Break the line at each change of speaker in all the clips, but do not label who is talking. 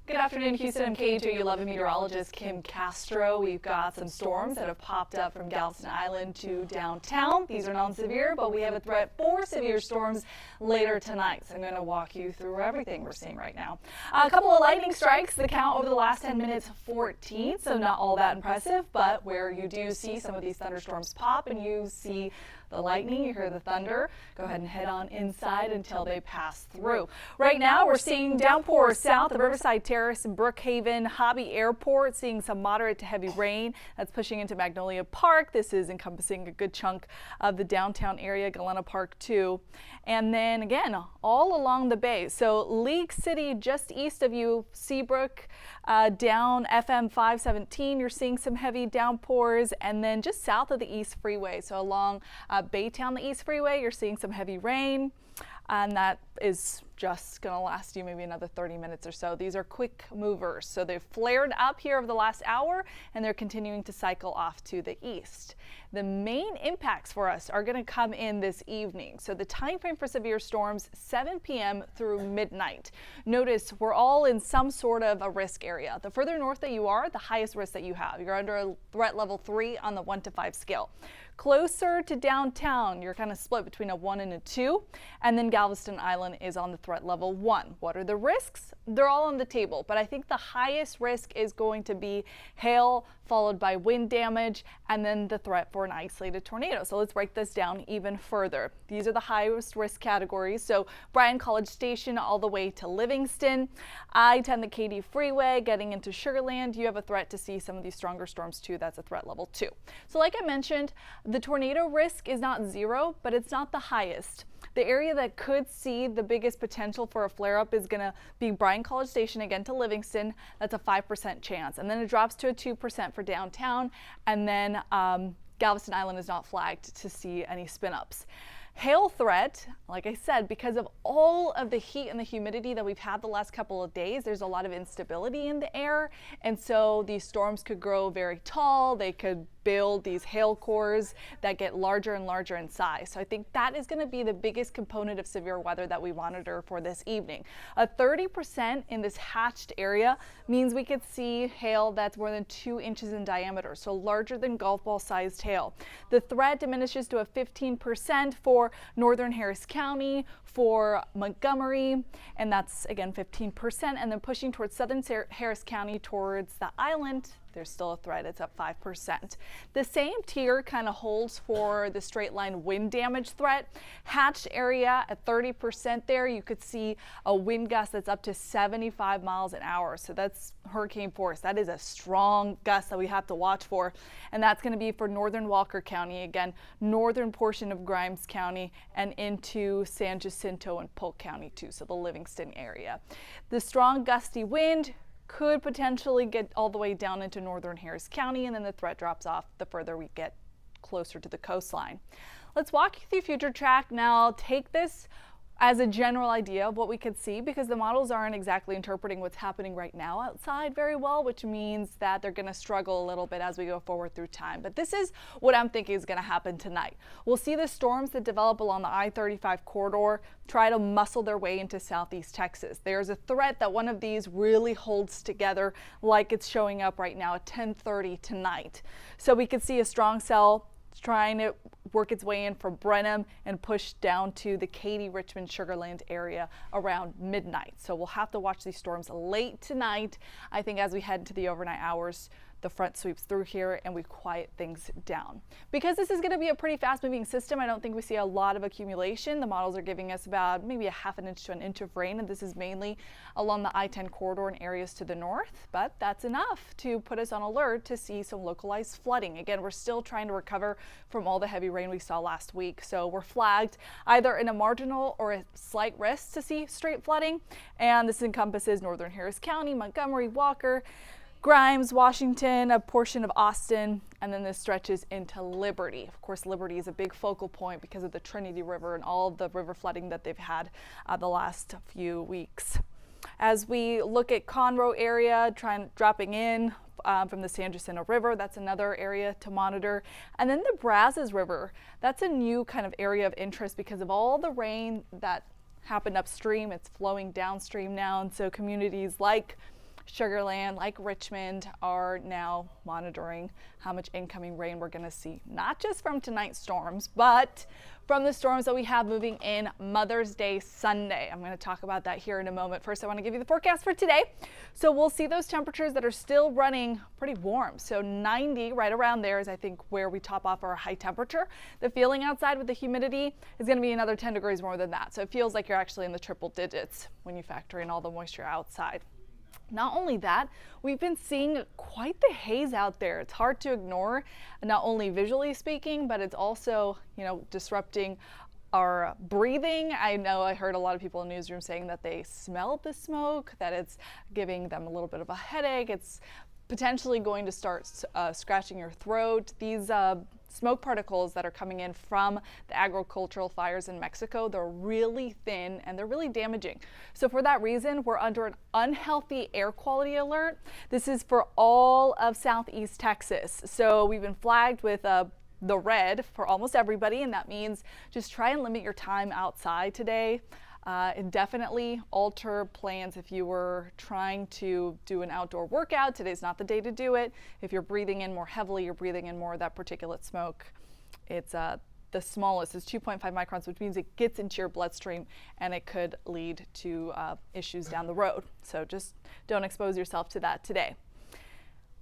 Good afternoon, Houston. I'm KHOU11 meteorologist Kim Castro. We've got some storms that have popped up from Galveston Island to downtown. These are non-severe, but we have a threat for severe storms later tonight. So I'm going to walk you through everything we're seeing right now. A couple of lightning strikes. The count over the last 10 minutes, 14, so not all that impressive, but where you do see some of these thunderstorms pop and you see the lightning, you hear the thunder, go ahead and head on inside until they pass through. Right now we're seeing downpours south of Riverside Terrace and Brookhaven, Hobby Airport, seeing some moderate to heavy rain that's pushing into Magnolia Park. This is encompassing a good chunk of the downtown area, Galena Park too. And then again, all along the bay. So League City just east of you, Seabrook, down FM 517, you're seeing some heavy downpours, and then just south of the East Freeway, so along Baytown, the East Freeway, you're seeing some heavy rain, and that is just going to last you maybe another 30 minutes or so. These are quick movers, so they've flared up here over the last hour, and they're continuing to cycle off to the east. The main impacts for us are going to come in this evening. So the time frame for severe storms, 7 p.m. through midnight. Notice we're all in some sort of a risk area. The further north that you are, the highest risk that you have. You're under a threat level 3 on the 1 to 5 scale. Closer to downtown, you're kind of split between a 1 and a 2, and then Galveston Island is on the threat level 1. What are the risks? They're all on the table, but I think the highest risk is going to be hail, followed by wind damage, and then the threat for an isolated tornado. So let's break this down even further. These are the highest risk categories. So Bryan College Station all the way to Livingston, I-10 the Katy Freeway, getting into Sugar Land, you have a threat to see some of these stronger storms too. That's a threat level 2. So like I mentioned, the tornado risk is not 0, but it's not the highest. The area that could see the biggest potential for a flare-up is going to be Bryan College Station again to Livingston. That's a 5% chance. And then it drops to a 2% for downtown. And then Galveston Island is not flagged to see any spin-ups. Hail threat, like I said, because of all of the heat and the humidity that we've had the last couple of days, there's a lot of instability in the air. And so these storms could grow very tall. They could build these hail cores that get larger and larger in size. So I think that is going to be the biggest component of severe weather that we monitor for this evening. A 30% in this hatched area means we could see hail that's more than 2 inches in diameter, so larger than golf ball sized hail. The threat diminishes to a 15% for northern Harris County, for Montgomery, and that's again 15%, and then pushing towards southern Harris County towards the island, there's still a threat. It's up 5%. The same tier kind of holds for the straight line wind damage threat. Hatched area at 30% there, you could see a wind gust that's up to 75 miles an hour. So that's hurricane force. That is a strong gust that we have to watch for. And that's going to be for northern Walker County, again, northern portion of Grimes County, and into San Jacinto and Polk County too, so the Livingston area. The strong gusty wind could potentially get all the way down into northern Harris County, and then the threat drops off the further we get closer to the coastline. Let's walk you through Futuretrack now. Take this as a general idea of what we could see, because the models aren't exactly interpreting what's happening right now outside very well, which means that they're going to struggle a little bit as we go forward through time. But this is what I'm thinking is going to happen tonight. We'll see the storms that develop along the I-35 corridor try to muscle their way into southeast Texas. There's a threat that one of these really holds together like it's showing up right now at 10:30 tonight. So we could see a strong cell trying to work its way in from Brenham and push down to the Katy, Richmond, Sugar Land area around midnight. So we'll have to watch these storms late tonight. I think as we head into the overnight hours, the front sweeps through here and we quiet things down. Because this is going to be a pretty fast moving system, I don't think we see a lot of accumulation. The models are giving us about maybe a half an inch to an inch of rain, and this is mainly along the I-10 corridor and areas to the north, but that's enough to put us on alert to see some localized flooding. Again, we're still trying to recover from all the heavy rain we saw last week, so we're flagged either in a marginal or a slight risk to see straight flooding, and this encompasses northern Harris County, Montgomery, Walker, Grimes, Washington, a portion of Austin, and then this stretches into Liberty. Of course, Liberty is a big focal point because of the Trinity River and all of the river flooding that they've had the last few weeks. As we look at Conroe area, dropping in from the San Jacinto River, that's another area to monitor. And then the Brazos River, that's a new kind of area of interest because of all the rain that happened upstream. It's flowing downstream now, and so communities like Sugar Land, like Richmond, are now monitoring how much incoming rain we're going to see, not just from tonight's storms, but from the storms that we have moving in Mother's Day Sunday. I'm going to talk about that here in a moment. First, I want to give you the forecast for today. So we'll see those temperatures that are still running pretty warm. So 90 right around there is, I think, where we top off our high temperature. The feeling outside with the humidity is going to be another 10 degrees more than that. So it feels like you're actually in the triple digits when you factor in all the moisture outside. Not only that, we've been seeing quite the haze out there. It's hard to ignore, not only visually speaking, but it's also, disrupting our breathing. I know I heard a lot of people in the newsroom saying that they smelled the smoke, that it's giving them a little bit of a headache. It's potentially going to start scratching your throat. These smoke particles that are coming in from the agricultural fires in Mexico, they're really thin and they're really damaging. So for that reason, we're under an unhealthy air quality alert. This is for all of Southeast Texas. So we've been flagged with the red for almost everybody, and that means just try and limit your time outside today. And definitely alter plans if you were trying to do an outdoor workout. Today's not the day to do it. If you're breathing in more heavily, you're breathing in more of that particulate smoke. It's the smallest is 2.5 microns, which means it gets into your bloodstream and it could lead to issues down the road. So just don't expose yourself to that today.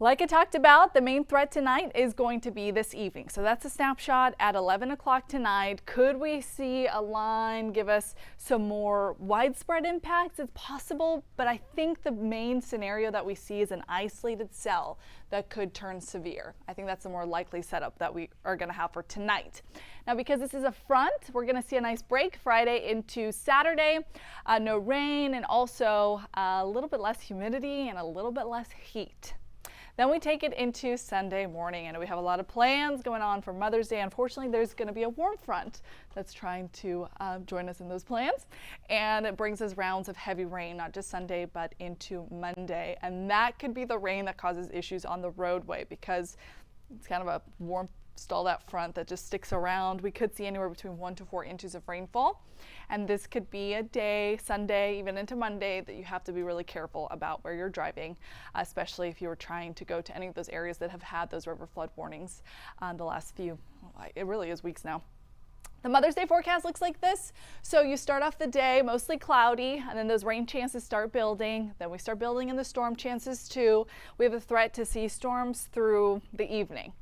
Like I talked about, the main threat tonight is going to be this evening. So that's a snapshot at 11 o'clock tonight. Could we see a line give us some more widespread impacts? It's possible, but I think the main scenario that we see is an isolated cell that could turn severe. I think that's the more likely setup that we are going to have for tonight. Now, because this is a front, we're going to see a nice break Friday into Saturday. No rain and also a little bit less humidity and a little bit less heat. Then we take it into Sunday morning, and we have a lot of plans going on for Mother's Day. Unfortunately, there's going to be a warm front that's trying to join us in those plans, and it brings us rounds of heavy rain, not just Sunday, but into Monday. And that could be the rain that causes issues on the roadway because it's kind of a warm stalled out front that just sticks around. We could see anywhere between 1 to 4 inches of rainfall, and this could be a day, Sunday, even into Monday, that you have to be really careful about where you're driving, especially if you were trying to go to any of those areas that have had those river flood warnings the last few, it really is weeks now. The Mother's Day forecast looks like this. So you start off the day mostly cloudy, and then those rain chances start building. Then we start building in the storm chances too. We have a threat to see storms through the evening.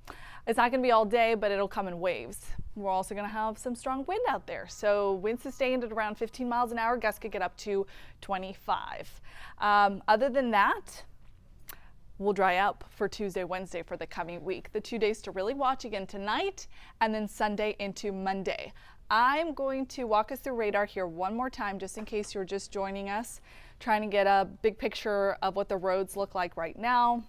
It's not going to be all day, but it'll come in waves. We're also going to have some strong wind out there. So wind sustained at around 15 miles an hour. Gusts could get up to 25. Other than that, we'll dry up for Tuesday, Wednesday for the coming week. The 2 days to really watch again tonight and then Sunday into Monday. I'm going to walk us through radar here one more time just in case you're just joining us, trying to get a big picture of what the roads look like right now.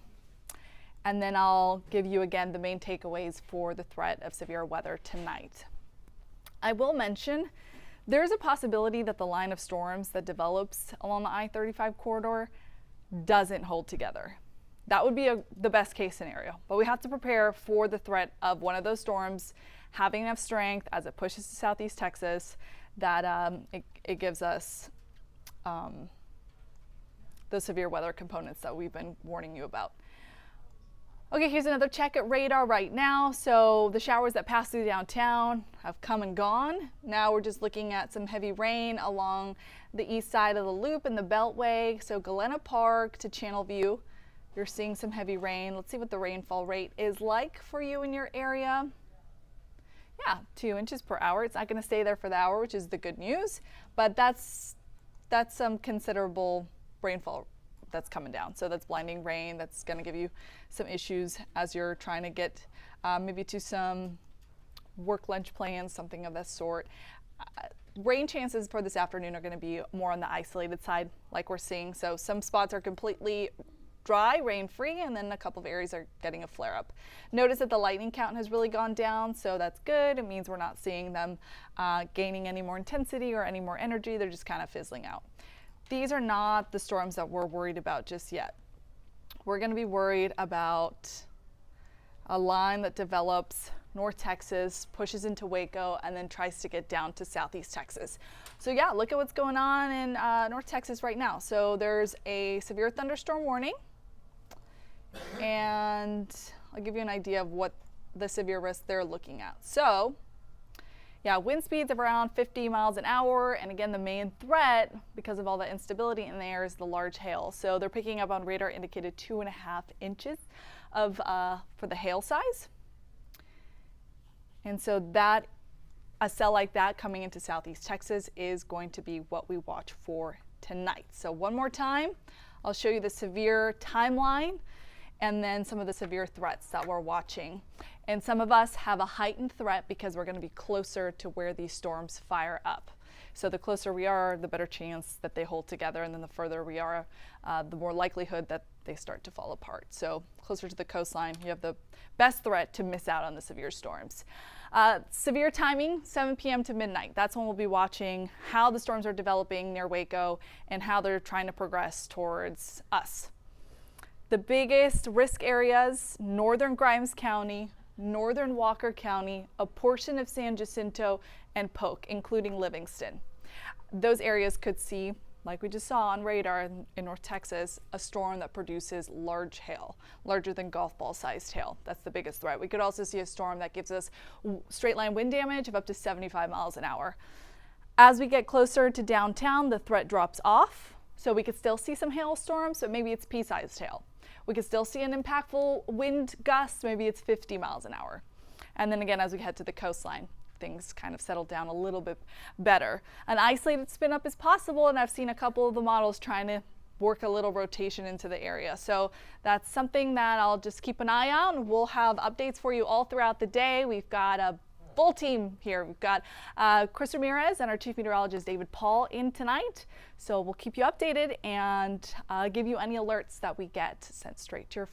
And then I'll give you again the main takeaways for the threat of severe weather tonight. I will mention there's a possibility that the line of storms that develops along the I-35 corridor doesn't hold together. That would be the best case scenario, but we have to prepare for the threat of one of those storms having enough strength as it pushes to Southeast Texas that it gives us the severe weather components that we've been warning you about. Okay, here's another check at radar right now. So the showers that pass through downtown have come and gone. Now we're just looking at some heavy rain along the east side of the loop and the Beltway. So Galena Park to Channelview, you're seeing some heavy rain. Let's see what the rainfall rate is like for you in your area. Yeah, 2 inches per hour. It's not going to stay there for the hour, which is the good news, but that's some considerable rainfall that's coming down. So that's blinding rain. That's going to give you some issues as you're trying to get maybe to some work lunch plans, something of that sort. Rain chances for this afternoon are going to be more on the isolated side like we're seeing. So some spots are completely dry, rain-free, and then a couple of areas are getting a flare-up. Notice that the lightning count has really gone down, so that's good. It means we're not seeing them gaining any more intensity or any more energy. They're just kind of fizzling out. These are not the storms that we're worried about just yet. We're going to be worried about a line that develops North Texas, pushes into Waco, and then tries to get down to Southeast Texas. So yeah, look at what's going on in North Texas right now. So there's a severe thunderstorm warning, and I'll give you an idea of what the severe risk they're looking at. So yeah, wind speeds of around 50 miles an hour, and again, the main threat, because of all the instability in the air, is the large hail. So they're picking up on radar indicated 2.5 inches of for the hail size. And so that a cell like that coming into Southeast Texas is going to be what we watch for tonight. So one more time, I'll show you the severe timeline and then some of the severe threats that we're watching. And some of us have a heightened threat because we're going to be closer to where these storms fire up. So the closer we are, the better chance that they hold together, and then the further we are, the more likelihood that they start to fall apart. So closer to the coastline, you have the best threat to miss out on the severe storms. Severe timing, 7 p.m. to midnight. That's when we'll be watching how the storms are developing near Waco and how they're trying to progress towards us. The biggest risk areas, northern Grimes County, northern Walker County, a portion of San Jacinto, and Polk, including Livingston. Those areas could see, like we just saw on radar in North Texas, a storm that produces large hail, larger than golf ball sized hail. That's the biggest threat. We could also see a storm that gives us straight line wind damage of up to 75 miles an hour. As we get closer to downtown, the threat drops off. So we could still see some hailstorms, but maybe it's pea-sized hail. We could still see an impactful wind gust, maybe it's 50 miles an hour. And then again, as we head to the coastline, things kind of settle down a little bit better. An isolated spin up is possible, and I've seen a couple of the models trying to work a little rotation into the area. So that's something that I'll just keep an eye on. We'll have updates for you all throughout the day. We've got a full team here. We've got Chris Ramirez and our chief meteorologist David Paul in tonight. So we'll keep you updated and give you any alerts that we get sent straight to your phone.